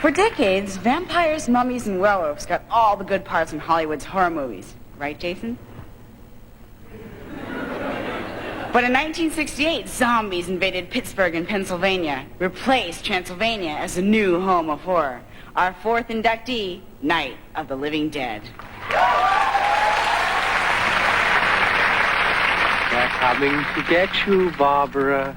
For decades, vampires, mummies, and werewolves got all the good parts in Hollywood's horror movies. Right, Jason? But in 1968, zombies invaded Pittsburgh and Pennsylvania, replaced Transylvania as the new home of horror. Our fourth inductee, Night of the Living Dead. They're coming to get you, Barbara.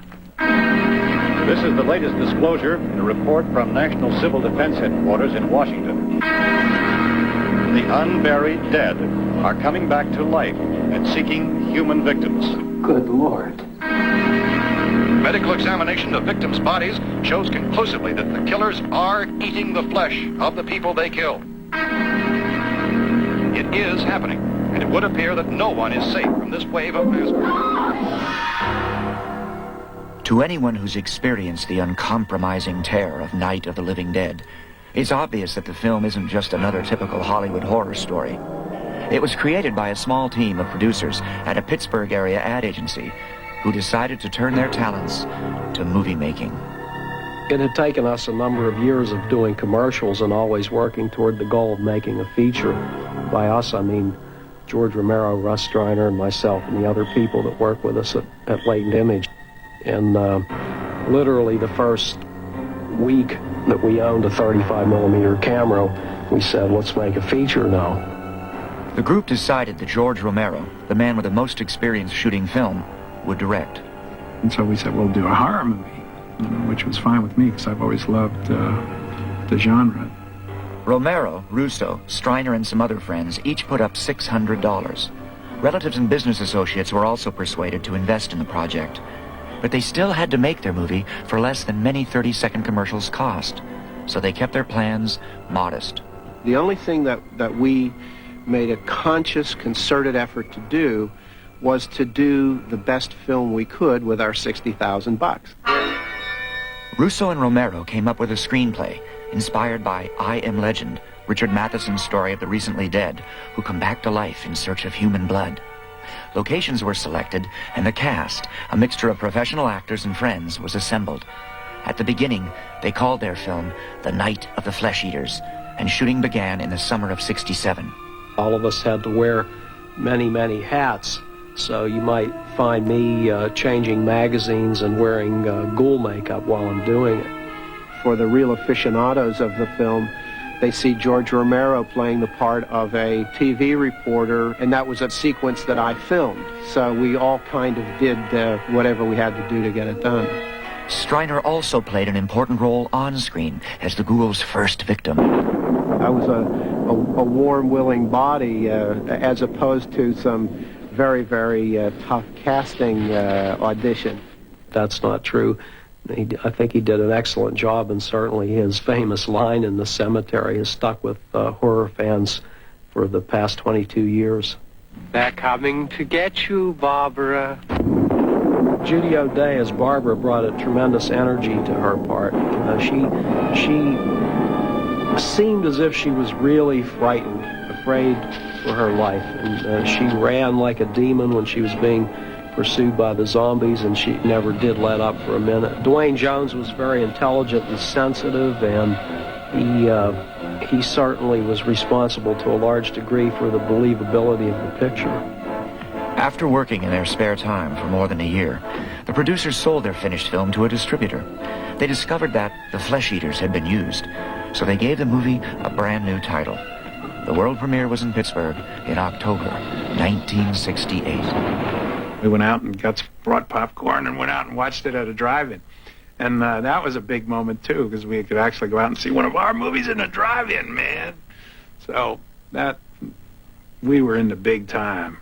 This is the latest disclosure in a report from National Civil Defense Headquarters in Washington. The unburied dead are coming back to life and seeking human victims. Good Lord. Medical examination of victims' bodies shows conclusively that the killers are eating the flesh of the people they kill. It is happening, and it would appear that no one is safe from this wave of massacre. To anyone who's experienced the uncompromising terror of Night of the Living Dead, it's obvious that the film isn't just another typical Hollywood horror story. It was created by a small team of producers at a Pittsburgh area ad agency who decided to turn their talents to movie making. It had taken us a number of years of doing commercials and always working toward the goal of making a feature. By us, I mean George Romero, Russ, Streiner, and myself, and the other people that work with us at Latent Image. And literally the first week that we owned a 35mm camera, we said, let's make a feature now. The group decided that George Romero, the man with the most experience shooting film, would direct. And so we said, we'll do a horror movie, which was fine with me because I've always loved the genre. Romero, Russo, Streiner, and some other friends each put up $600. Relatives and business associates were also persuaded to invest in the project. But they still had to make their movie for less than many 30-second commercials cost. So they kept their plans modest. The only thing that we made a conscious, concerted effort to do was to do the best film we could with our $60,000. Russo and Romero came up with a screenplay inspired by I Am Legend, Richard Matheson's story of the recently dead who come back to life in search of human blood. Locations were selected, and the cast, a mixture of professional actors and friends, was assembled. At the beginning, they called their film The Night of the Flesh Eaters, and shooting began in the summer of '67. All of us had to wear many, many hats, so you might find me changing magazines and wearing ghoul makeup while I'm doing it. For the real aficionados of the film, they see George Romero playing the part of a TV reporter, and that was a sequence that I filmed. So we all kind of did whatever we had to do to get it done. Streiner also played an important role on screen as the ghoul's first victim. I was a warm, willing body as opposed to some very, very tough casting audition. That's not true. I think he did an excellent job, and certainly his famous line in the cemetery has stuck with horror fans for the past 22 years. They're coming to get you, Barbara. Judy O'Day as Barbara brought a tremendous energy to her part. She seemed as if she was really frightened, afraid for her life, and she ran like a demon when she was being pursued by the zombies, and she never did let up for a minute. Dwayne Jones was very intelligent and sensitive, and he certainly was responsible to a large degree for the believability of the picture. After working in their spare time for more than a year, the producers sold their finished film to a distributor. They discovered that The Flesh Eaters had been used, so they gave the movie a brand new title. The world premiere was in Pittsburgh in October 1968. We went out and brought popcorn and went out and watched it at a drive-in. And that was a big moment, too, because we could actually go out and see one of our movies in a drive-in, man. So we were in the big time.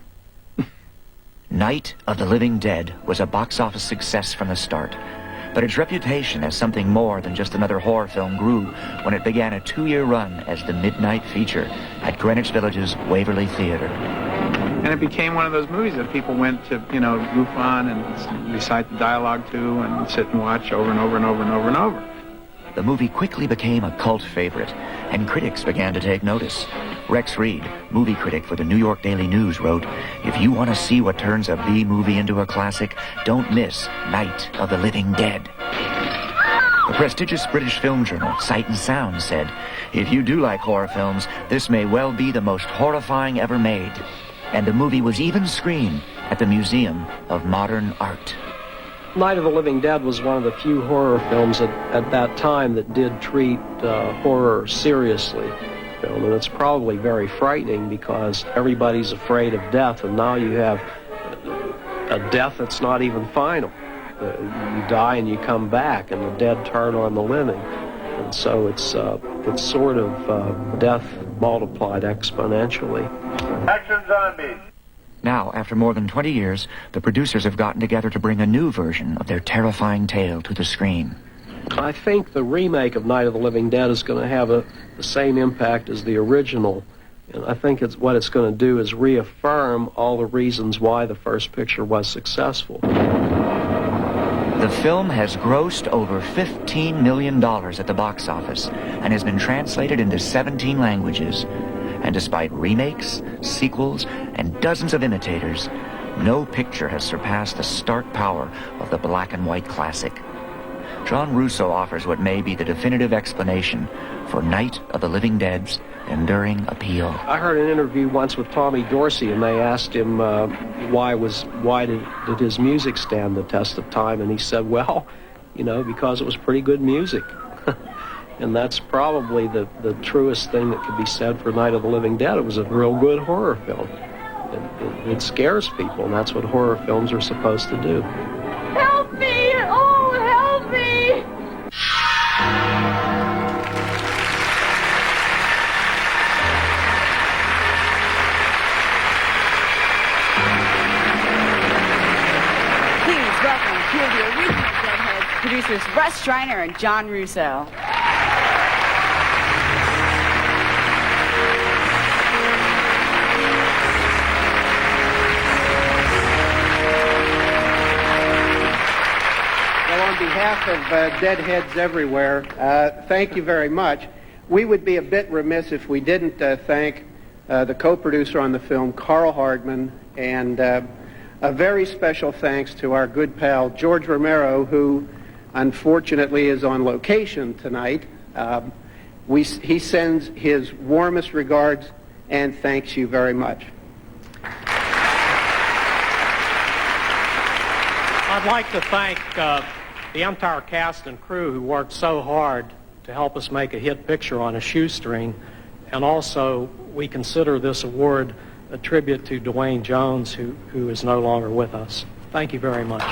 Night of the Living Dead was a box office success from the start. But its reputation as something more than just another horror film grew when it began a 2-year run as the midnight feature at Greenwich Village's Waverly Theater. And it became one of those movies that people went to, goof on and recite the dialogue to and sit and watch over and over and over and over and over. The movie quickly became a cult favorite, and critics began to take notice. Rex Reed, movie critic for the New York Daily News, wrote, "If you want to see what turns a B movie into a classic, don't miss Night of the Living Dead." The prestigious British film journal, Sight and Sound, said, "If you do like horror films, this may well be the most horrifying ever made." And the movie was even screened at the Museum of Modern Art. Night of the Living Dead was one of the few horror films at that time that did treat horror seriously. And it's probably very frightening because everybody's afraid of death, and now you have a death that's not even final. You die and you come back, and the dead turn on the living. And so it's sort of death multiplied exponentially. Action zombies. Now, after more than 20 years, the producers have gotten together to bring a new version of their terrifying tale to the screen. I think the remake of Night of the Living Dead is going to have the same impact as the original. And I think what it's going to do is reaffirm all the reasons why the first picture was successful. The film has grossed over $15 million at the box office and has been translated into 17 languages. And despite remakes, sequels, and dozens of imitators, no picture has surpassed the stark power of the black and white classic. John Russo offers what may be the definitive explanation for Night of the Living Dead's enduring appeal. I heard an interview once with Tommy Dorsey, and they asked him why did his music stand the test of time, and he said, well, because it was pretty good music. And that's probably the truest thing that could be said for Night of the Living Dead. It was a real good horror film. It scares people, and that's what horror films are supposed to do. Help me! Oh, help me! Please welcome two of the original Deadheads, producers Russ Streiner and John Russo. On behalf of Deadheads everywhere, thank you very much. We would be a bit remiss if we didn't thank the co-producer on the film, Carl Hardman, and a very special thanks to our good pal, George Romero, who unfortunately is on location tonight. He sends his warmest regards and thanks you very much. I'd like to thank the entire cast and crew who worked so hard to help us make a hit picture on a shoestring. And also, we consider this award a tribute to Dwayne Jones, who is no longer with us. Thank you very much.